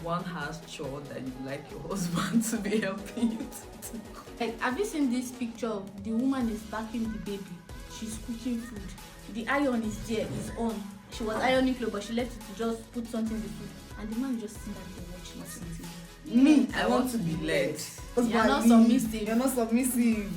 one has chore that you like your husband to be helping you to do. Like, have you seen this picture of the woman is backing the baby? She's cooking food. The iron is there, is on. She was ironing clothes, but she left it to just put something in the food. And the man just sitting there watching TV. Me, I want to be led. You're not submissive. You're not submissive.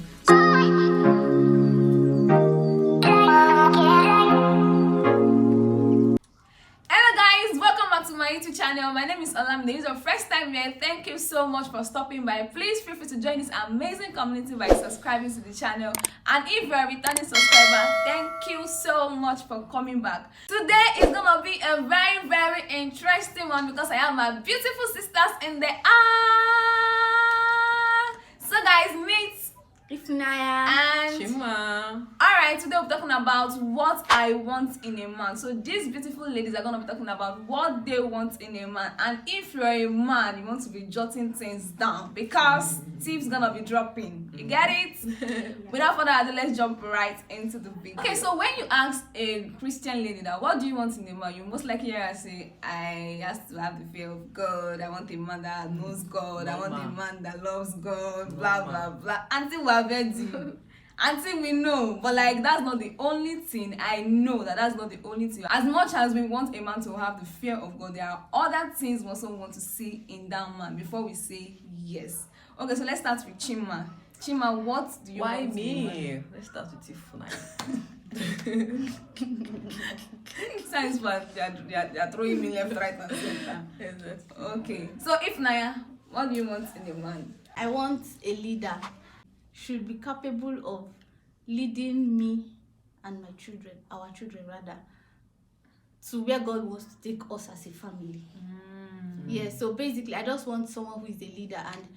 My YouTube channel. My name is Olam. If this is your first time here, thank you so much for stopping by. Please feel free to join this amazing community by subscribing to the channel. And if you're a returning subscriber, thank you so much for coming back. Today is gonna be a very, very interesting one because I have my beautiful sisters in the So guys, meet Ifnaya and Chima. Alright, today we're talking about what I want in a man. So these beautiful ladies are going to be talking about what they want in a man. And if you're a man, you want to be jotting things down because tips gonna be dropping. You get it? Without further ado, let's jump right into the video. Okay, so when you ask a Christian lady that what do you want in a man, you most likely hear her say, I have to have the fear of God, I want a man that knows God, I want a man that loves God, blah blah blah. Until we're ready. Until we know, but like that's not the only thing. I know that's not the only thing. As much as we want a man to have the fear of God, there are other things we also want to see in that man before we say yes. Okay, so let's start with Chima. Chima, what do you Why want? me? Let's start with Ifnaya. Sounds bad. They are throwing me left, right, and center. Okay, so Ifnaya, what do you want in a man? I want a leader. Should be capable of leading me and my children, our children rather, to where God wants to take us as a family. Yeah, so basically I just want someone who is a leader, and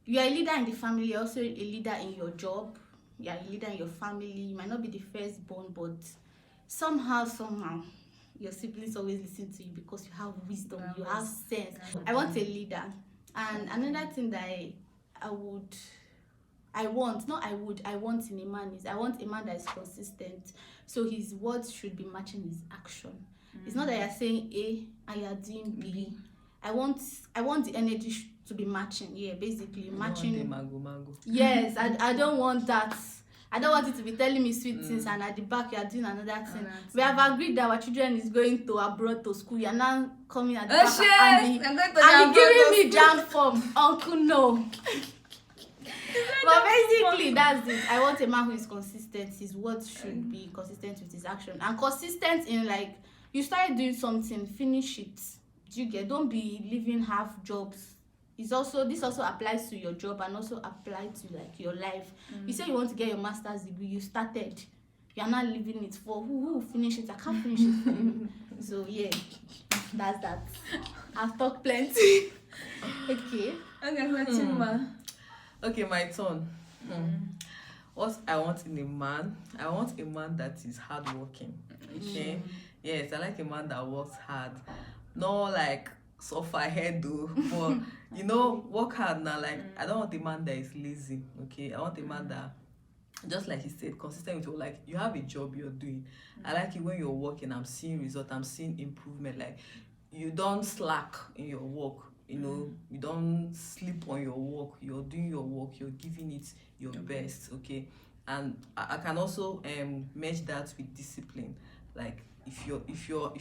you are a leader in the family, you're also a leader in your job, you are a leader in your family. You might not be the firstborn, but somehow your siblings always listen to you because you have wisdom, you have sense. I want a leader. And another thing that I want in a man is I want a man that is consistent. So his words should be matching his action. It's not that you're saying A and you're doing B. I want the energy to be matching. Yeah, basically matching. Mago. Yes, I don't want that. I don't want you to be telling me sweet things and at the back you are doing another thing. We have agreed that our children is going to abroad to school. You are now coming at the back and you giving me jam form. Uncle, no. But basically that's it. I want a man who is consistent. His words should be consistent with his action, and consistent in like you started doing something, finish it. Do you get? Don't be living half jobs. This also applies to your job and also apply to like your life. You say you want to get your master's degree, you started, you are not leaving it for who finish it. I can't finish it for you. So yeah, that's that. I've talked plenty. Okay, Chima. Okay, my turn. What I want in a man, I want a man that is hardworking. Okay, yes, I like a man that works hard, not like suffer head though, but work hard now. Like I don't want a man that is lazy. Okay, I want a man that, just like he said, consistent with your, like you have a job you're doing. I like it when you're working. I'm seeing results. I'm seeing improvement. Like you don't slack in your work. You don't sleep on your work. You're doing your work. You're giving it your best. Okay, and I can also match that with discipline. Like if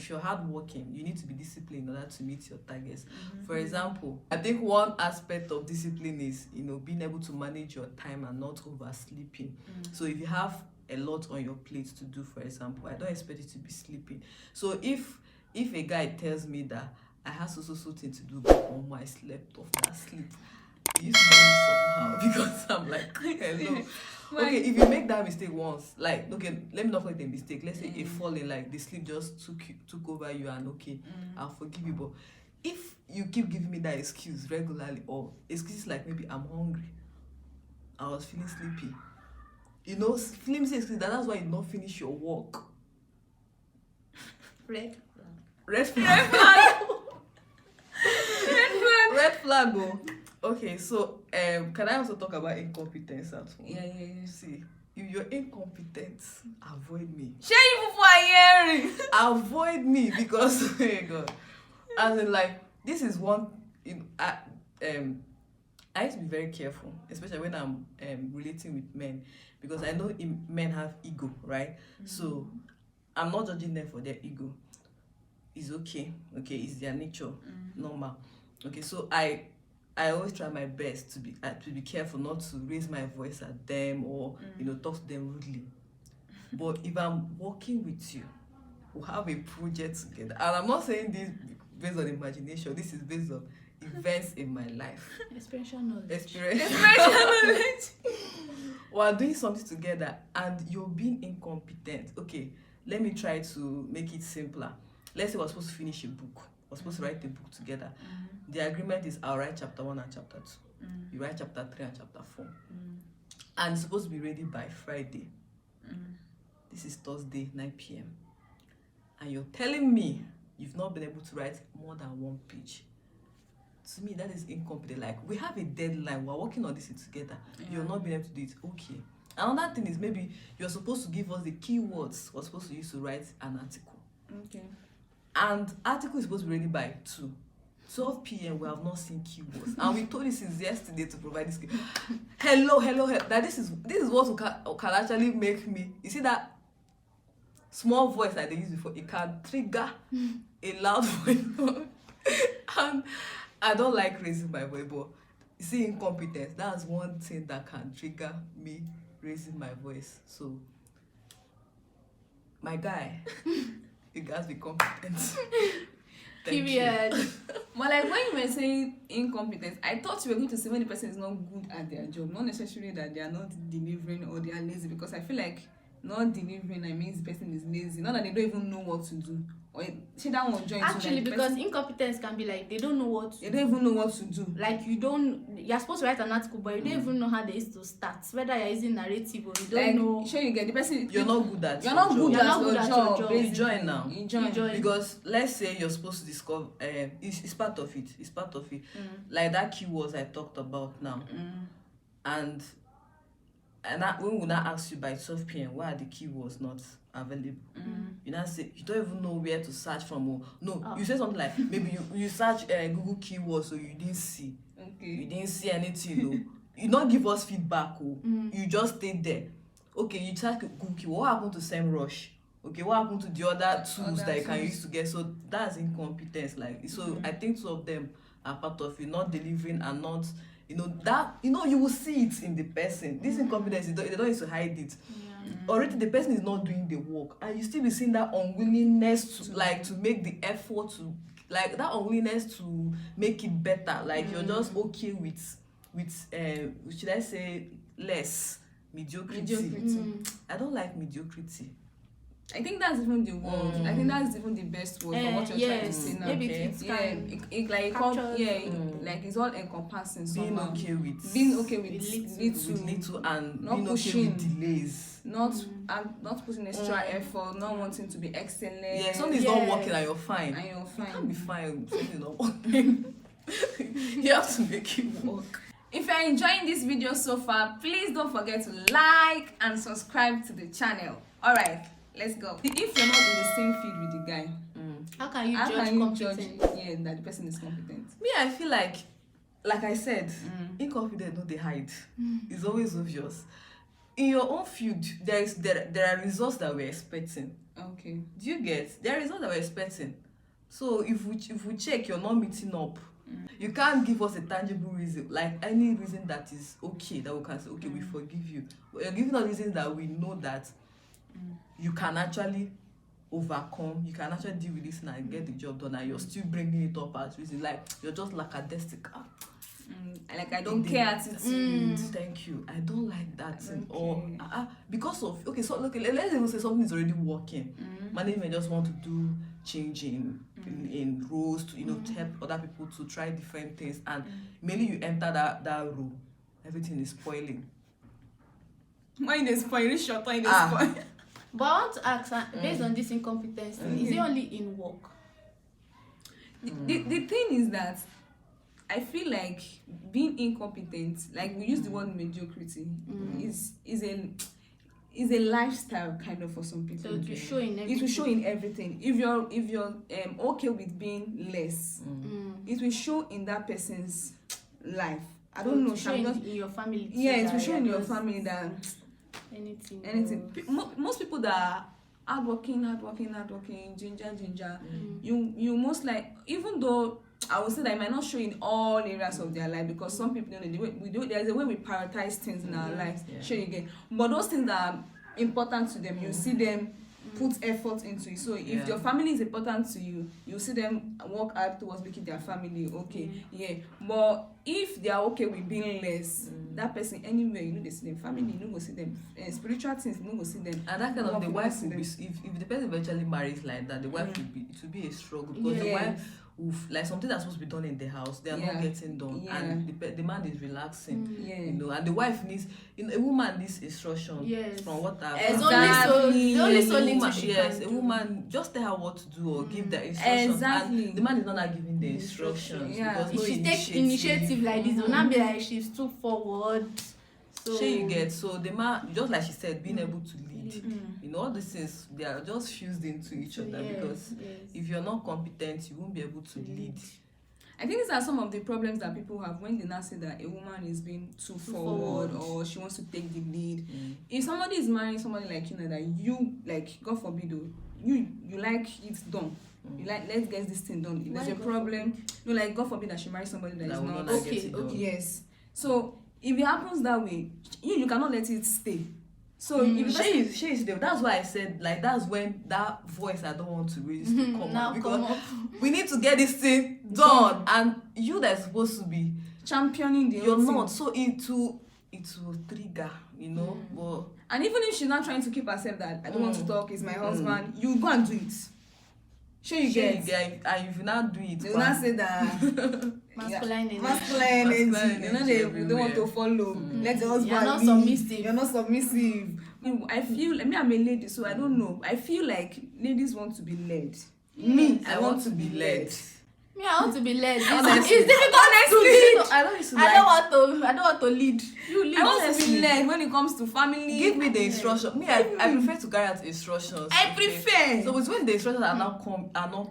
you're hardworking, you need to be disciplined in order to meet your targets. For example, I think one aspect of discipline is being able to manage your time and not oversleeping. So if you have a lot on your plate to do, for example, I don't expect you to be sleeping. So if a guy tells me that I have so thing to do, but I slept off that sleep, it used to be somehow because I'm like, hello. Okay, if you make that mistake once, like, okay, let me not call it a mistake. Let's say a falling, like the sleep just took over you, and okay, I'll forgive you. But if you keep giving me that excuse regularly, or excuses like maybe I'm hungry, I was feeling sleepy, flimsy excuse, that's why you not finish your work. red flag. Red flag. Oh. Okay, so can I also talk about incompetence at home? Yeah. See, if you're incompetent, avoid me. Share you before I hearing. Avoid me because, oh my God. As in, like, this is one I used to be very careful, especially when I'm relating with men, because I know men have ego, right? So I'm not judging them for their ego. It's okay, it's their nature, normal. Okay, so I always try my best to be careful not to raise my voice at them or talk to them rudely. But if I'm working with you, we'll have a project together. And I'm not saying this based on imagination. This is based on events in my life. Experiential knowledge. Experiential knowledge. We're doing something together and you're being incompetent. Okay, let me try to make it simpler. Let's say we're supposed to finish a book. We're supposed to write a book together. The agreement is I'll write chapter 1 and chapter 2. You write chapter 3 and chapter 4. And it's supposed to be ready by Friday. This is Thursday, 9 p.m. And you're telling me you've not been able to write more than 1 page. To me, that is incompetent. Like, we have a deadline. We're working on this together. You're not being able to do it. Okay. Another thing is maybe you're supposed to give us the keywords we're supposed to use to write an article. Okay. And article is supposed to be ready by 12 p.m. We have not seen keywords. And we told you since yesterday to provide this. Hello. That this is what can actually make me. You see that small voice that they used before, it can trigger a loud voice. And I don't like raising my voice, but you see, incompetence, that's one thing that can trigger me raising my voice. So, my guy, you guys be competent. Period. But like when you were saying incompetence, I thought you were going to say when the person is not good at their job, not necessarily that they are not delivering or they are lazy, because I feel like not delivering, I mean, the person is lazy, not that they don't even know what to do. Or see that one joint. Actually, because incompetence can be like they don't know what to do. They don't even know what to do. Like you're supposed to write an article, but you don't even know how they used to start. Whether you're using narrative or you don't know. Sure, you get the person. You're not good at. You're not good at your job. You join now. You join. Because let's say you're supposed to discover. It's part of it. It's part of it. Like that keywords I talked about now, and when we now ask you by 12 p.m. why are the keywords not available? You now say you don't even know where to search from. You say something like maybe you search Google keywords, so you didn't see. Okay. You didn't see anything. You don't give us feedback. You just stay there. Okay, you search Google keyword. What happened to SEMrush? Okay, what happened to the other tools that you can use to get? So that's incompetence. I think two of them are part of it, not delivering and not. You will see it in the person. This incompetence, they don't need to hide it. Already the person is not doing the work, and you still be seeing that unwillingness to make the effort to that unwillingness to make it better. You're just okay with should I say less mediocrity. I don't like mediocrity. I think that's even the word. I think that's even the best word for what you're trying to say now. Maybe it's like it's all encompassing. Being okay with little and not being pushing, okay with delays. Not putting extra effort, not wanting to be excellent. Yeah, something's not working and you're fine. You can't be fine. Something's not working. You have to make it work. If you're enjoying this video so far, please don't forget to like and subscribe to the channel. Alright. Let's go. If you're not in the same field with the guy, how can you judge that the person is competent? Me, I feel like I said, inconfident, no, they hide. It's always obvious. In your own field, there are results that we're expecting. Okay. Do you get? There are results that we're expecting. So if we check, you're not meeting up. You can't give us a tangible reason, like any reason that is okay, that we can say, okay, we forgive you. But you're giving us reasons that we know that you can actually overcome, you can actually deal with this and get the job done, and you're still bringing it up as reason, you're just lackadaisical. I don't care attitude. Thank you. I don't like that thing. Or because of let's even say something is already working. Management just want to do changing in roles to to help other people to try different things, and mainly you enter that role, everything is spoiling. Mine is spoiling, short time is spoiling. But I want to ask, based on this incompetence, is it only in work? The thing is that I feel like being incompetent, like we use the word mediocrity, is is a lifestyle kind of for some people. So it will show in everything. It will show in everything. If you're okay with being less, it will show in that person's life. I don't know. Show in your family. Yeah, it will show in your family that anything. Most people that are hardworking, ginger. You most like, even though I would say that it might not show in all areas of their life, because some people don't know the way we do. There's a way we prioritize things in our lives. Sure, you get. But those things that are important to them, you see them put effort into it. So if your family is important to you, you see them work hard towards making their family okay. But if they are okay with being less, that person anywhere, you know, they see them family, you know, go see them spiritual things, you know, go see them. And that kind of the wife will be, if the person eventually marries like that, the wife will be, it will be a struggle, because the wife, like something that's supposed to be done in the house, they are not getting done, and the man is relaxing, you know, and the wife needs, you know, a woman needs instruction from what I've a woman, just tell her what to do or give the instructions, and the man is not giving the instructions, because if she takes initiative like this, will not be like she's too forward. So you get, so the man, just like she said, being able to lead, you know, all these things, they are just fused into each other, because if you're not competent, you won't be able to lead. I think these are some of the problems that people have when they now say that a woman is being too forward or she wants to take the lead. If somebody is marrying somebody like you know that you like, God forbid, you like it done. You like, let's get this thing done. If there's a problem, no, like God forbid that she marries somebody that is not okay. Yes. So if it happens that way, you cannot let it stay. So if she is there. That's why I said, like, that's when that voice I don't want to raise to come out, because we need to get this thing done, and you that's supposed to be championing the you're not, so it will trigger, you know. But and even if she's not trying to keep herself that I don't want to talk, it's my husband, you go and do it. Sure you get, and if you not do it, they will not say that masculine energy. You know, they don't want to follow. Let the husband You're not submissive. You're not submissive. I feel, I'm a lady, so I don't know. I feel like ladies want to be led. Me, I want to be led. Me, I want to be led. It's difficult honestly, to lead. I don't want to lead. You lead. I want to be led when it comes to family. Give me the instruction. Me, I prefer to carry out instructions. I prefer. So it's when the instructions are not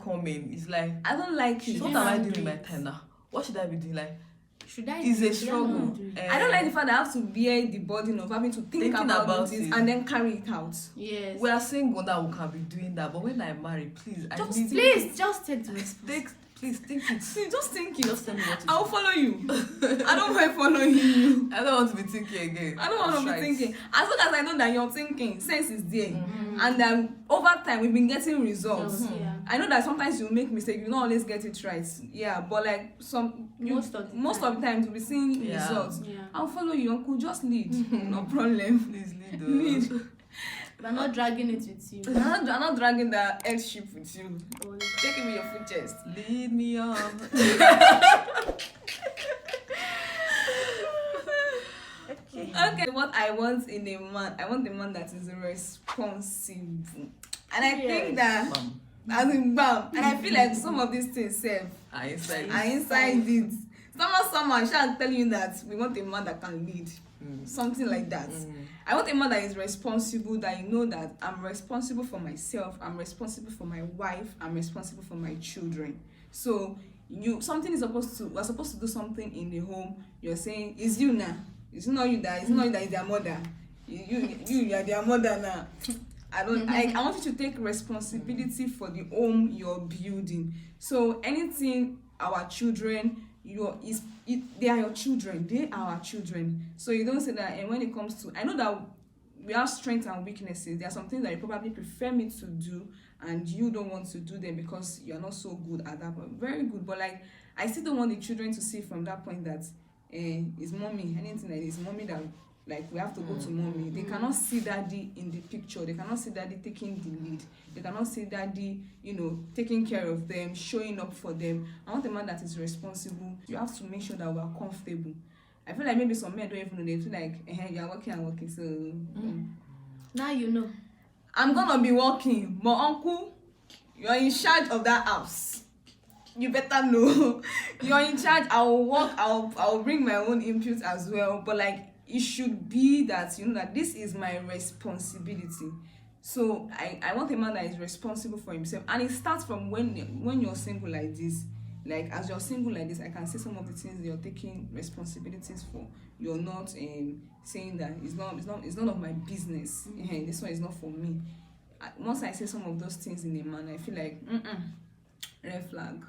coming, it's like, I don't like it. What am I doing with my time now? What should I be doing? Like, should I? It's a struggle. I don't like the fact that I have to bear the burden of having to think about it and then carry it out. Yes. We are single that we can be doing that, but when I marry, please, just take the responsibility. Please think it. Just think it. Just tell me what to do. I'll follow you. I don't mind following you. I don't want to be thinking again. I don't want to be thinking. As long as I know that you're thinking, sense is there. And over time, we've been getting results. I know that sometimes you make mistakes, you don't always get it right. Yeah, but like most of the time, you'll be seeing results. I'll follow you, uncle. Just lead. No problem. Please lead. Lead. But I'm not dragging it with you. I'm not dragging the egg ship with you. Taking me your foot chest. Lead me on. Okay, what I want in a man, I want a man that is responsible. And I think that, as in bam, and I feel like some of these things are inside it. Someone shall tell you that we want a man that can lead. Something like that. I want a man that is responsible, that you know that I'm responsible for myself, I'm responsible for my wife, I'm responsible for my children. So we're supposed to do something in the home. You're saying, it's you now. It's not you that is their mother. You are their mother now. I want you to take responsibility for the home you're building. So anything our children, they are your children. They are our children. So you don't say that. And when it comes to, I know that we have strengths and weaknesses. There are some things that you probably prefer me to do, and you don't want to do them because you're not so good at that. But very good. But like, I still don't want the children to see from that point that it's mommy. Anything like it's mommy that, like, we have to go to mommy. They cannot see daddy in the picture. They cannot see daddy taking the lead. They cannot see daddy, taking care of them, showing up for them. I want a man that is responsible. You have to make sure that we are comfortable. I feel like maybe some men don't even know. They feel like, you're working and working. So now you know. I'm gonna be working, but uncle, you're in charge of that house. You better know. You're in charge. I will work. I'll bring my own input as well. But like, it should be that you know that this is my responsibility. So I want a man that is responsible for himself, and it starts from when you're single like this. Like as you're single like this, I can see some of the things you're taking responsibilities for. You're not saying that it's none of my business. This one is not for me. Once I say some of those things in a man, I feel like red flag.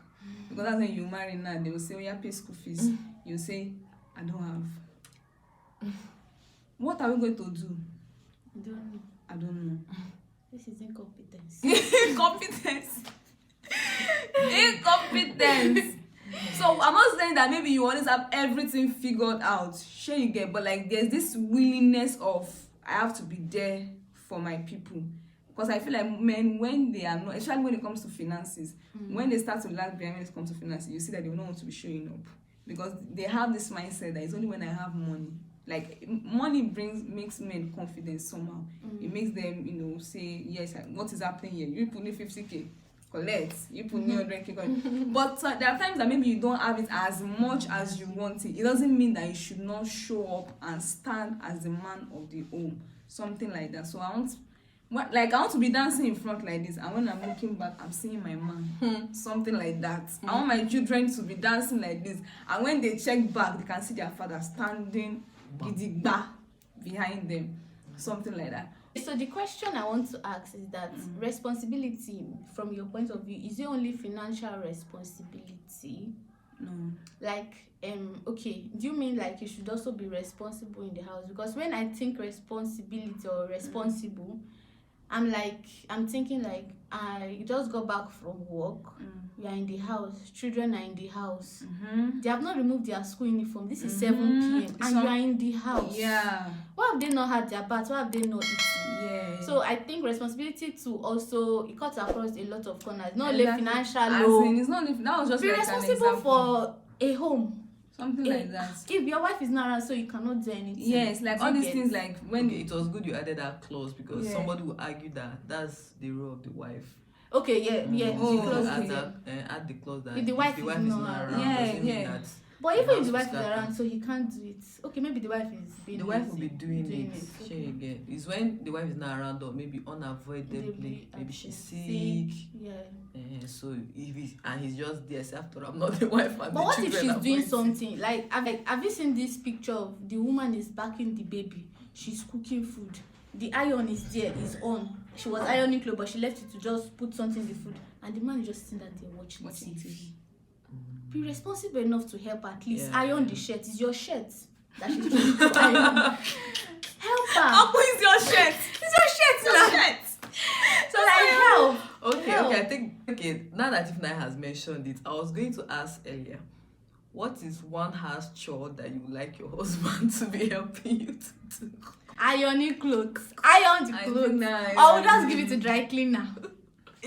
Because that's when you marry now, they will say, oh yeah, pay school fees. You say, I don't have. What are we going to do? I don't know. This is incompetence. Incompetence. Incompetence. So I'm not saying that maybe you always have everything figured out. Sure you get, but like there's this willingness of I have to be there for my people. Because I feel like men, when they are not, especially when it comes to finances, when they start to lag behind when it comes to finances, you see that they will not want to be showing up. Because they have this mindset that it's only when I have money. Like money makes men confident somehow. It makes them, say, yes, what is happening here? You put in 50k, collect. You put in 100k, collect. But there are times that maybe you don't have it as much as you want it. It doesn't mean that you should not show up and stand as the man of the home. Something like that. So I want to be dancing in front like this, and when I'm looking back, I'm seeing my man. Something like that. I want my children to be dancing like this, and when they check back, they can see their father standing gidigba behind them. Something like that. So the question I want to ask is that responsibility, from your point of view, is it only financial responsibility? No. Like, okay, do you mean like you should also be responsible in the house? Because when I think responsibility or responsible, I'm thinking like I just got back from work. We are in the house. Children are in the house. They have not removed their school uniform. This is 7 p.m. and you are in the house. Yeah. Why have they not had their bath? Why have they not eaten? Yeah. So I think responsibility to also, it cuts across a lot of corners. Not only financial. It's not only, that was just be like responsible for a home. Something like that. If your wife is not around, so you cannot do anything. Yes, like all these things, like when it was good you added that clause, because somebody will argue that that's the role of the wife. Okay, yeah. Add the clause that if the wife is not around, doesn't mean that. But even if the wife is around, so he can't do it. Okay, maybe the wife is being the wife will be doing it. Okay. Sure, again. It's when the wife is not around, or maybe unavoidably, maybe she's sick. Yeah. So he's just there. So after I'm not the wife. And but the what if she's doing waiting. something like have you seen this picture of the woman is backing the baby? She's cooking food. The iron is there, is on. She was ironing clothes, but she left it to just put something in the food, and the man is just sitting there watching TV. Be responsible enough to help at least iron the shirt. It's your shirt that she's trying to iron. Help her. How is your shirt? It's your shirt. So like help. Okay. I think now that Ifnai has mentioned it, I was going to ask earlier, what is one house chore that you like your husband to be helping you to do? Ironing clothes. Iron the clothes. I will just give it to dry cleaner.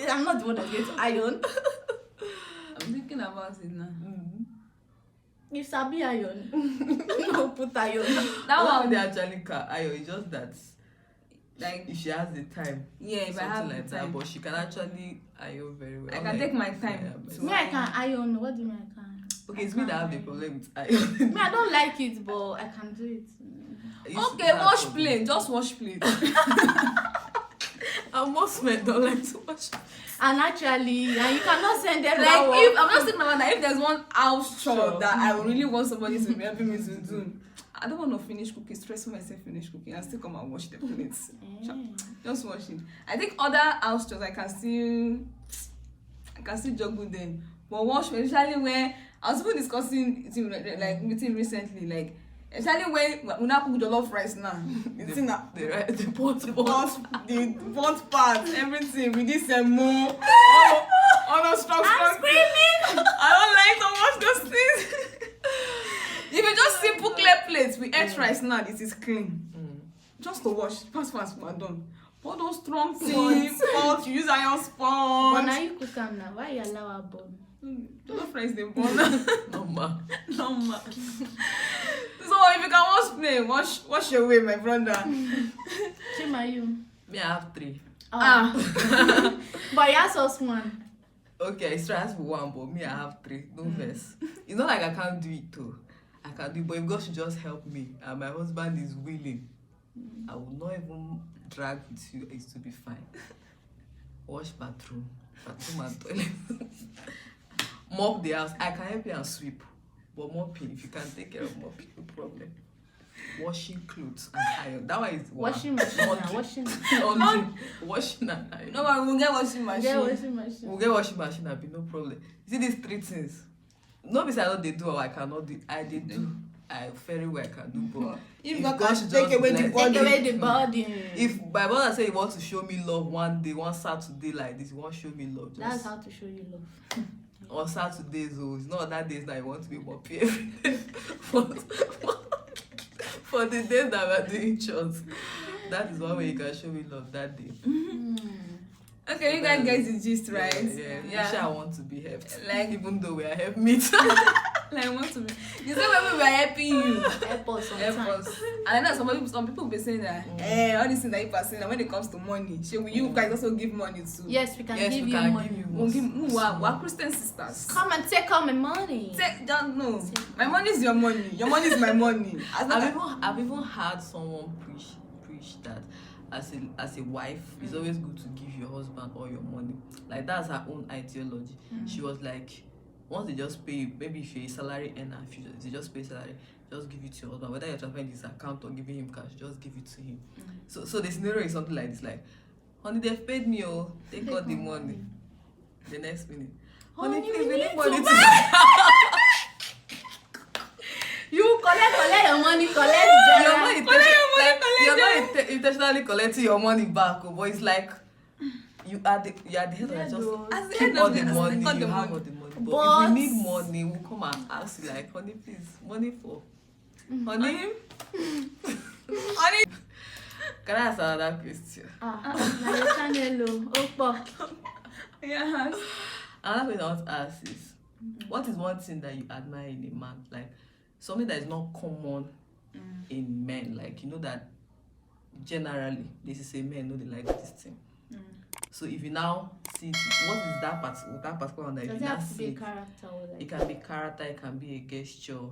I'm not the one that's going to iron. I'm thinking about it now. You sabi iron. No, put iron. That one they actually can iron. It's just that, like, if she has the time. Yeah, if I have like the time. that, but she can actually iron very well. I can take my time. Me, I can iron. What do you mean I can? Okay, it's me that have the problem with iron. Me, I don't like it, but I can do it. Okay, wash plate. Just wash plate. And most men don't like to wash. And actually, you cannot send them Like, if I'm not saying about that, if there's one house chore that I really want somebody to be helping me to do, I don't want to finish cooking, stress myself finish cooking, and still come and wash the plates. Just wash it. I think other house chores I can still juggle them. But wash, especially when I was even discussing it like meeting recently, like especially when we now cook jollof rice now. It's in the pot part, everything with this more all those structure. I'm screaming. I don't like to wash those things. If you just simple clear plates with extra rice now, this is clean. Just to wash, fast, we're done. All those strong things, pot, you use iron sponge. But now you cook them now. Why you allow her burn? Jollof rice they burn. Normal. So if you can wash plate, wash your way, my brother. Chima, you? Me, I have 3. But you ask us one. Okay, it's ask for one, but me, I have 3. No verse. It's not like I can't do it too. I can do. But if God should just help me and my husband is willing, I will not even drag with you. It's to be fine. Wash bathroom and toilet. Mop the house. I can help you and sweep. But mopping, if you can take care of mopping, no problem. Washing clothes and iron. That one is washing machine. Washing and iron. No, but we'll get washing machine. We'll get washing machine. There'll be no problem. You see these three things. No, because I know they do or I cannot do. I did do. I very well can do. But if God should take away the body. If my brother say he wants to show me love one day, one Saturday like this, he wants to show me love. That's how to show you love. On Saturdays, it's not that days that you want to be more every day. For the days that we're doing chores, that is one way you can show me love that day. Okay, you guys get the gist, right? Yeah. Sure, I want to be helped. Like, even though we are help meet. Like, I want to be. You say when we were helping you. Help us sometimes. And I know some people will be saying that, all these things that you are saying, when it comes to money, will you guys also give money too? Yes, we can give you money. We're Christian sisters. Come and take all my money. No. My money is your money. Your money is my money. I've even had someone preach that as a wife, it's always good to give your husband all your money. Like, that's her own ideology. She was like, once they just pay you, maybe if you're a salary earner, if they just pay salary, just give it to your husband. Whether you're transferring his account or giving him cash, just give it to him. So the scenario is something like this, like, honey, they've paid me, take all the money. The next minute, honey, please, we need money to You collect your money, You're not intentionally collecting your money back, but it's like you are the head of just keep all the money, you have all the money. But if we need money, we'll come and ask you like, honey, please, money for honey. Honey. Can I ask another question? Yes. Another question I want to ask is, what is one thing that you admire in a man? Like something that is not common in men. Like, you know that generally this is a men know they like this thing. So if you now see what is that particular one that does you it now have to be see, a character or like it can be character, it can be a gesture.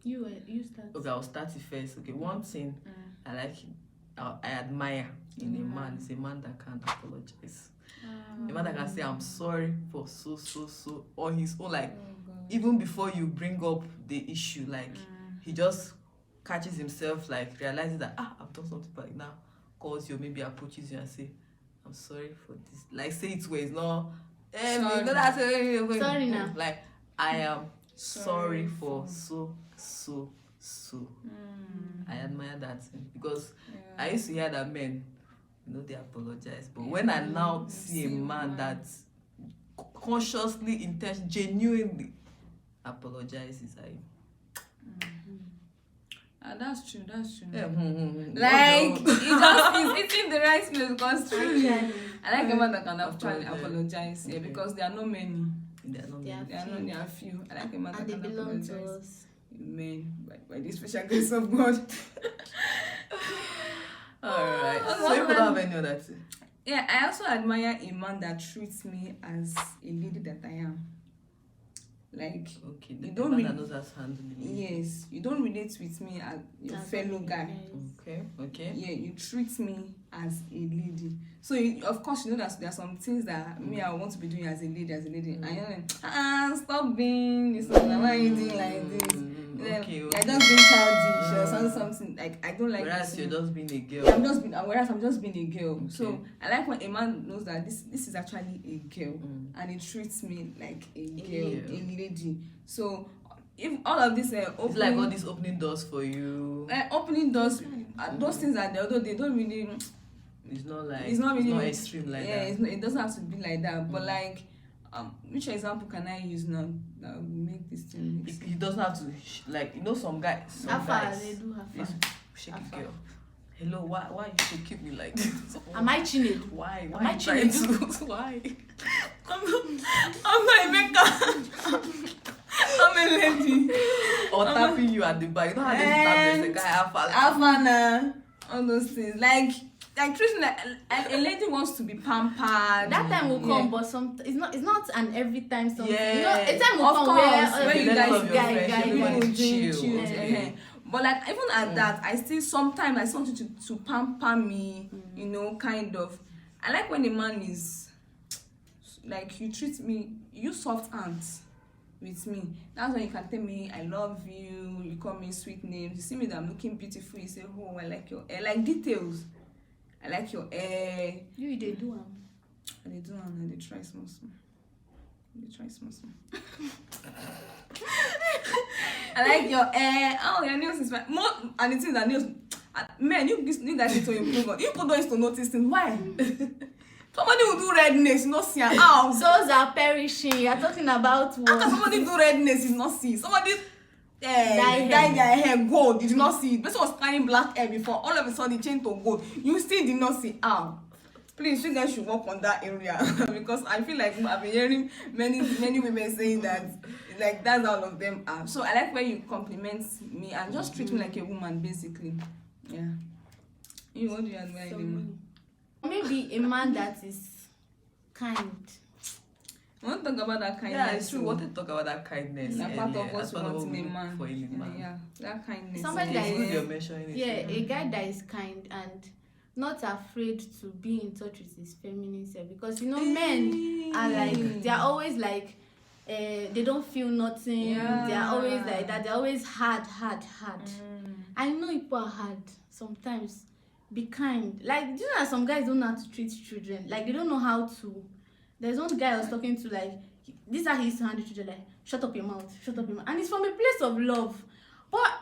You start. Okay, I'll start it first. Okay, one thing I like, I admire in a man is a man that can apologize. A man that can say I'm sorry for so on his own, like even before you bring up the issue, like he just catches himself, like realizes that I've done something bad, now calls you, maybe approaches you and say I'm sorry for this, like say it where it's not sorry now, like I am sorry for so I admire that thing because I used to hear that men, you know, they apologize, but when I now see a man that consciously, genuinely apologizes, that's true. Yeah. Like it's in the right place because truly, I like a man that can actually apologize. Yeah, because there are no many. There are few. I like a man that can apologize. To us. Amen. By the special grace of God. Alright. So you don't have any other thing? Yeah, I also admire a man that treats me as a lady that I am. Like, okay, you don't that knows us handling. Yes, you don't relate with me as your fellow guy. Okay. Yeah, you treat me as a lady. So of course you know that there are some things that me I want to be doing as a lady, and you're like, stop being this one. Why are you doing like this? Okay. You're just being childish or something like I don't like. Whereas you're just being a girl. Yeah, I'm just being a girl. Okay. So I like when a man knows that this is actually a girl and he treats me like a girl, a lady. So if all of this it's like all these opening doors for you. Opening doors, those things are there, although they don't really. It's not like it's not really extreme like that. Yeah, it doesn't have to be like that. But like, which example can I use now that will make this thing? He doesn't have to like, you know, some guys. They do have fun. Shake it, girl. Hello, why you should keep me like this? Am I cheating? Why am I cheating? Why? I'm not a maker. I'm a lady. Or tapping you at the back. You know how they tap the guy Alpha, all those things. Like, like treat me like a lady wants to be pampered. That time will come, but it's not an every time something. Yeah. You know, a time will Of come course, when you guys chill. But like even at that, I still sometimes I want you to pamper me, you know, kind of. I like when a man is like you treat me, you soft hands with me. That's when you can tell me I love you, you call me sweet names, you see me that I'm looking beautiful, you say, oh, I like your hair, like details. I like your hair. You they do them. And they do and they try small. I like your hair. Oh, your nails is fine. More and the thing that nails, men, you need that to improve on. You people don't used to notice things. Why? Somebody will do redness, not see. Ow. Those are perishing. You're talking about what? How can somebody do redness, you not see? Somebody dye their hair gold, you did not see. This was carrying black hair before. All of a sudden, it changed to gold. You still did not see. Ow. Please, you guys should work on that area because I feel like I've been hearing many women saying that like that's how all of them are. So I like when you compliment me and just treat me like a woman, basically. Yeah. You what do you admire in a man? Maybe a man that is kind. I want to talk about that kindness. Yeah, it's true. We want to talk about that kindness. That's part of what That's we part of want what in we a man. look for in a man. Yeah, that kindness. Somebody that It's good is you're mentioning it. yeah, a guy that is kind and not afraid to be in touch with his feminine self, because you know men are like they are always like they don't feel nothing. Yeah. They are always like that. They're always hard. I know people are hard sometimes. Be kind. Like, you know that some guys don't know how to treat children. Like, they don't know how to. There's one guy I was talking to, like, this is how he used to handle children, like, shut up your mouth. And it's from a place of love. But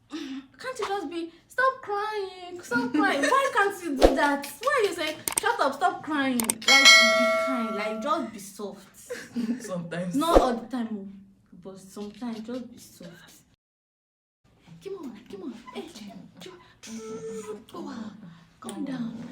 can't you just be, stop crying. Why can't you do that? Why are you saying, shut up, stop crying? Like, be kind. Like, just be soft. Sometimes. Not all the time, but sometimes just be soft. Come on. Hey, wow. Calm down.